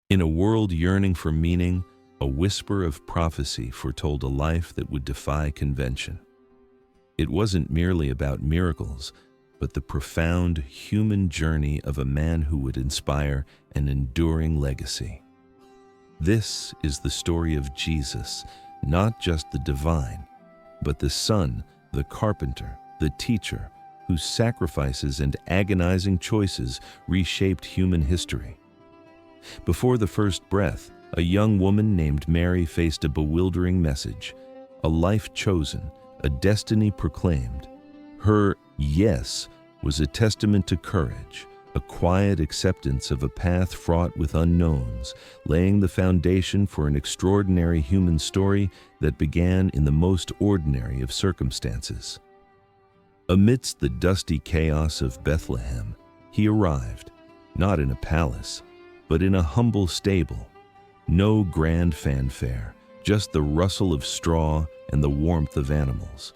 In a world yearning for meaning, a whisper of prophecy foretold a life that would defy convention. It wasn't merely about miracles, but the profound human journey of a man who would inspire an enduring legacy. This is the story of Jesus, not just the divine, but the son, the carpenter, the teacher, whose sacrifices and agonizing choices reshaped human history. Before the first breath, a young woman named Mary faced a bewildering message, a life chosen, a destiny proclaimed. Her yes was a testament to courage, a quiet acceptance of a path fraught with unknowns, laying the foundation for an extraordinary human story that began in the most ordinary of circumstances. Amidst the dusty chaos of Bethlehem, he arrived, not in a palace, but in a humble stable. No grand fanfare, just the rustle of straw and the warmth of animals.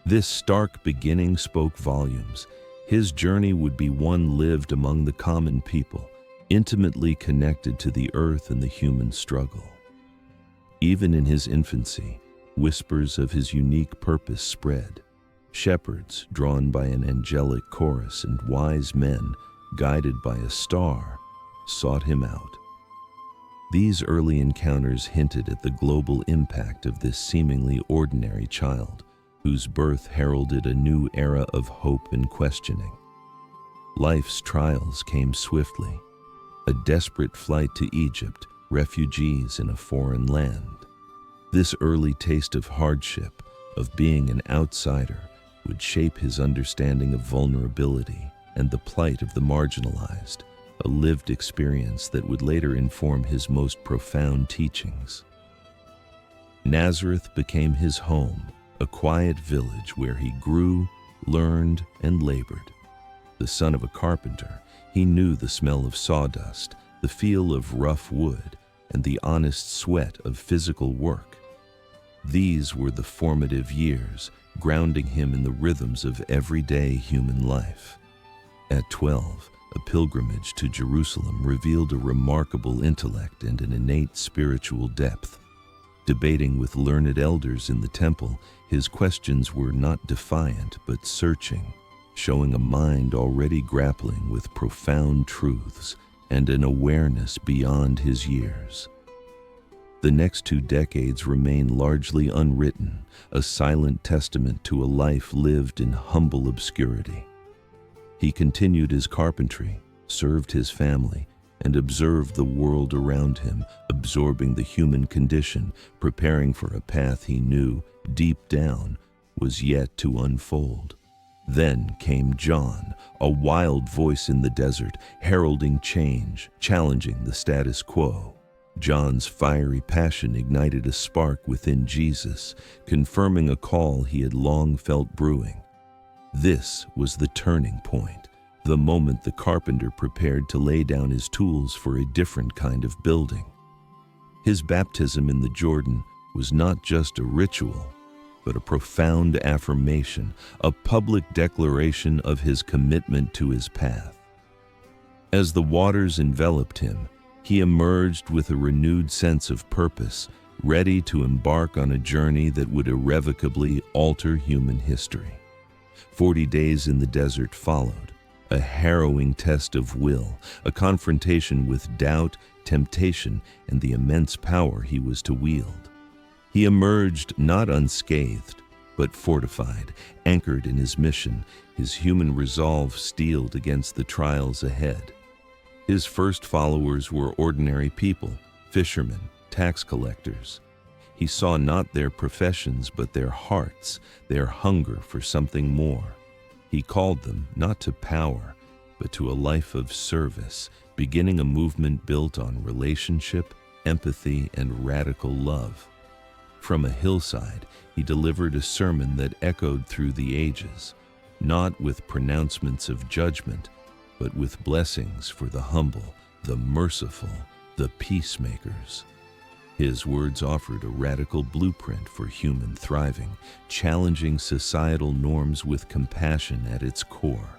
This stark beginning spoke volumes. His journey would be one lived among the common people, intimately connected to the earth and the human struggle. Even in his infancy, whispers of his unique purpose spread. Shepherds, drawn by an angelic chorus, and wise men, guided by a star, sought him out. These early encounters hinted at the global impact of this seemingly ordinary child, whose birth heralded a new era of hope and questioning. Life's trials came swiftly, a desperate flight to Egypt, refugees in a foreign land. This early taste of hardship, of being an outsider, would shape his understanding of vulnerability and the plight of the marginalized, a lived experience that would later inform his most profound teachings. Nazareth became his home, a quiet village where he grew, learned, and labored. The son of a carpenter, he knew the smell of sawdust, the feel of rough wood, and the honest sweat of physical work. These were the formative years, grounding him in the rhythms of everyday human life. At 12, a pilgrimage to Jerusalem revealed a remarkable intellect and an innate spiritual depth. Debating with learned elders in the temple, his questions were not defiant but searching, showing a mind already grappling with profound truths and an awareness beyond his years. The next 2 decades remain largely unwritten, a silent testament to a life lived in humble obscurity. He continued his carpentry, served his family, and observed the world around him, absorbing the human condition, preparing for a path he knew, deep down, was yet to unfold. Then came John, a wild voice in the desert, heralding change, challenging the status quo. John's fiery passion ignited a spark within Jesus, confirming a call he had long felt brewing. This was the turning point, the moment the carpenter prepared to lay down his tools for a different kind of building. His baptism in the Jordan was not just a ritual, but a profound affirmation, a public declaration of his commitment to his path. As the waters enveloped him, he emerged with a renewed sense of purpose, ready to embark on a journey that would irrevocably alter human history. 40 days in the desert followed, a harrowing test of will, a confrontation with doubt, temptation, and the immense power he was to wield. He emerged not unscathed, but fortified, anchored in his mission, his human resolve steeled against the trials ahead. His first followers were ordinary people, fishermen, tax collectors. He saw not their professions but their hearts, their hunger for something more. He called them not to power, but to a life of service, beginning a movement built on relationship, empathy, and radical love. From a hillside, he delivered a sermon that echoed through the ages, not with pronouncements of judgment, but with blessings for the humble, the merciful, the peacemakers. His words offered a radical blueprint for human thriving, challenging societal norms with compassion at its core.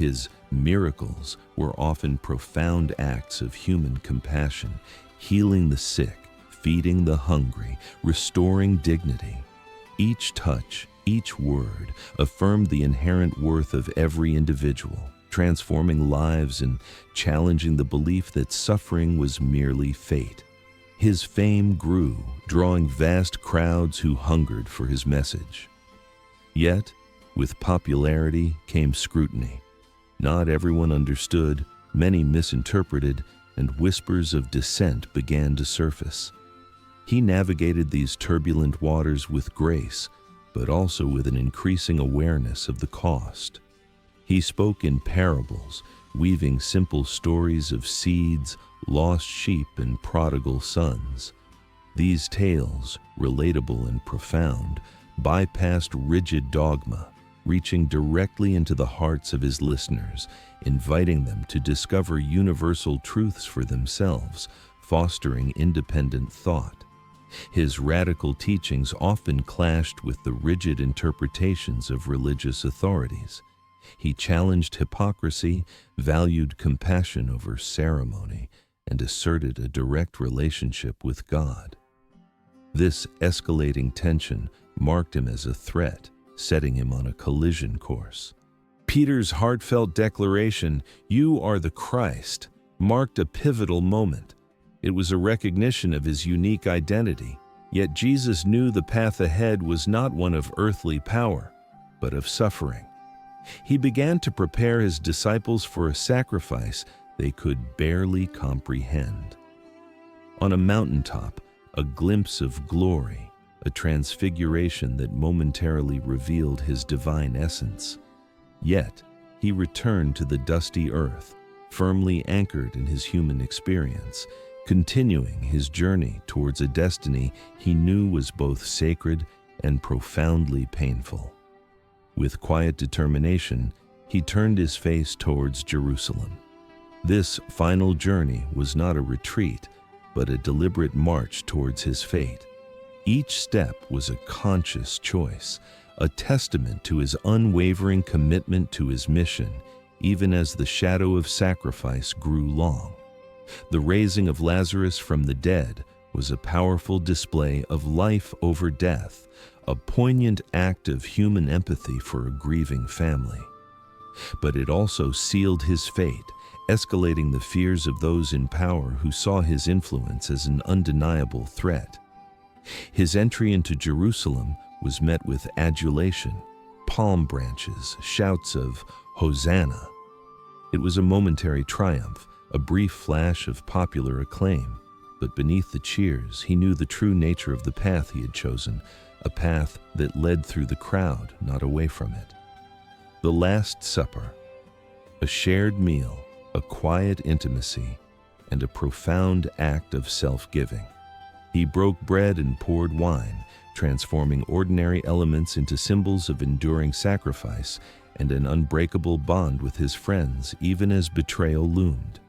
His miracles were often profound acts of human compassion, healing the sick, feeding the hungry, restoring dignity. Each touch, each word affirmed the inherent worth of every individual, transforming lives and challenging the belief that suffering was merely fate. His fame grew, drawing vast crowds who hungered for his message. Yet, with popularity came scrutiny. Not everyone understood, many misinterpreted, and whispers of dissent began to surface. He navigated these turbulent waters with grace, but also with an increasing awareness of the cost. He spoke in parables, weaving simple stories of seeds, lost sheep, and prodigal sons. These tales, relatable and profound, bypassed rigid dogma, reaching directly into the hearts of his listeners, inviting them to discover universal truths for themselves, fostering independent thought. His radical teachings often clashed with the rigid interpretations of religious authorities. He challenged hypocrisy, valued compassion over ceremony, and asserted a direct relationship with God. This escalating tension marked him as a threat, setting him on a collision course. Peter's heartfelt declaration, "You are the Christ," marked a pivotal moment. It was a recognition of his unique identity, yet Jesus knew the path ahead was not one of earthly power, but of suffering. He began to prepare his disciples for a sacrifice they could barely comprehend. On a mountaintop, a glimpse of glory, a transfiguration that momentarily revealed his divine essence. Yet, he returned to the dusty earth, firmly anchored in his human experience, continuing his journey towards a destiny he knew was both sacred and profoundly painful. With quiet determination, he turned his face towards Jerusalem. This final journey was not a retreat, but a deliberate march towards his fate. Each step was a conscious choice, a testament to his unwavering commitment to his mission, even as the shadow of sacrifice grew long. The raising of Lazarus from the dead was a powerful display of life over death, a poignant act of human empathy for a grieving family. But it also sealed his fate, escalating the fears of those in power who saw his influence as an undeniable threat. His entry into Jerusalem was met with adulation, palm branches, shouts of "Hosanna." It was a momentary triumph, a brief flash of popular acclaim, but beneath the cheers, he knew the true nature of the path he had chosen, a path that led through the crowd, not away from it. The Last Supper, a shared meal, a quiet intimacy, and a profound act of self-giving. He broke bread and poured wine, transforming ordinary elements into symbols of enduring sacrifice and an unbreakable bond with his friends, even as betrayal loomed.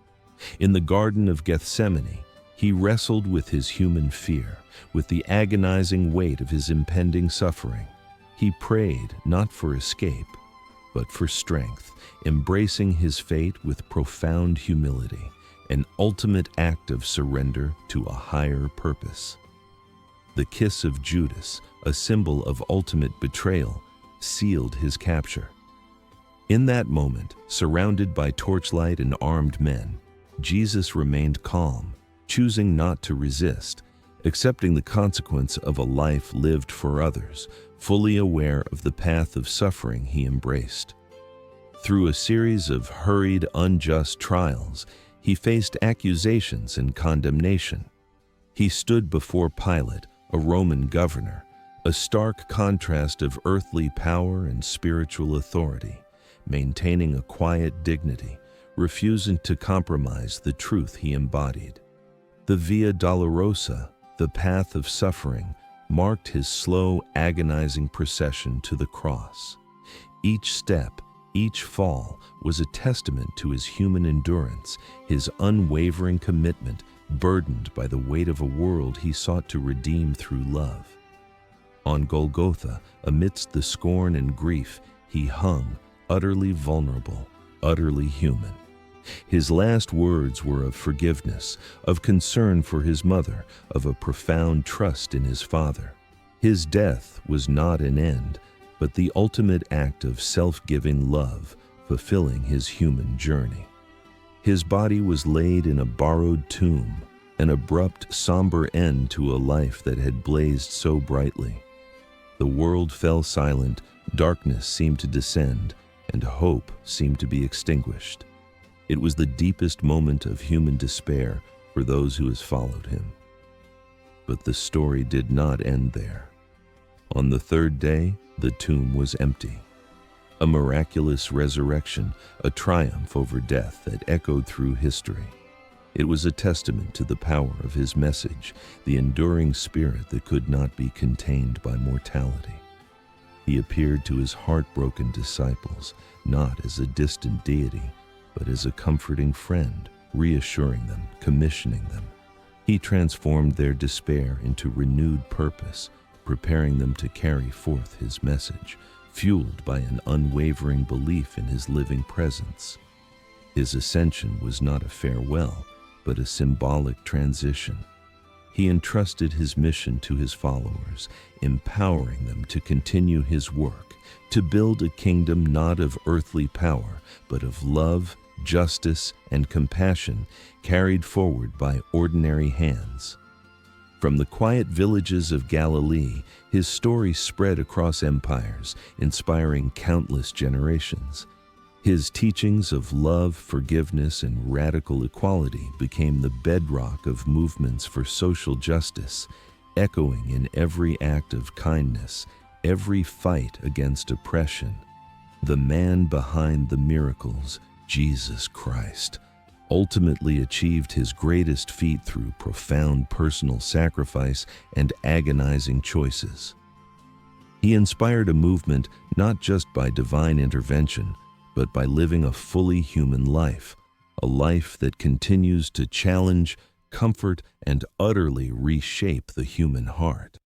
In the Garden of Gethsemane, he wrestled with his human fear, with the agonizing weight of his impending suffering. He prayed not for escape, but for strength, embracing his fate with profound humility, an ultimate act of surrender to a higher purpose. The kiss of Judas, a symbol of ultimate betrayal, sealed his capture. In that moment, surrounded by torchlight and armed men, Jesus remained calm, choosing not to resist, accepting the consequence of a life lived for others, fully aware of the path of suffering he embraced. Through a series of hurried, unjust trials, he faced accusations and condemnation. He stood before Pilate, a Roman governor, a stark contrast of earthly power and spiritual authority, maintaining a quiet dignity, refusing to compromise the truth he embodied. The Via Dolorosa, the path of suffering, marked his slow, agonizing procession to the cross. Each step, each fall, was a testament to his human endurance, his unwavering commitment, burdened by the weight of a world he sought to redeem through love. On Golgotha, amidst the scorn and grief, he hung, utterly vulnerable, utterly human. His last words were of forgiveness, of concern for his mother, of a profound trust in his Father. His death was not an end, but the ultimate act of self-giving love, fulfilling his human journey. His body was laid in a borrowed tomb, an abrupt, somber end to a life that had blazed so brightly. The world fell silent, darkness seemed to descend, and hope seemed to be extinguished. It was the deepest moment of human despair for those who has followed him. But the story did not end there. On the third day, the tomb was empty. A miraculous resurrection, a triumph over death that echoed through history. It was a testament to the power of his message, the enduring spirit that could not be contained by mortality. He appeared to his heartbroken disciples, not as a distant deity, but as a comforting friend, reassuring them, commissioning them. He transformed their despair into renewed purpose, preparing them to carry forth his message, fueled by an unwavering belief in his living presence. His ascension was not a farewell, but a symbolic transition. He entrusted his mission to his followers, empowering them to continue his work, to build a kingdom not of earthly power, but of love, justice, and compassion carried forward by ordinary hands. From the quiet villages of Galilee, his story spread across empires, inspiring countless generations. His teachings of love, forgiveness, and radical equality became the bedrock of movements for social justice, echoing in every act of kindness, every fight against oppression. The man behind the miracles, Jesus Christ, ultimately achieved his greatest feat through profound personal sacrifice and agonizing choices. He inspired a movement not just by divine intervention, but by living a fully human life, a life that continues to challenge, comfort, and utterly reshape the human heart.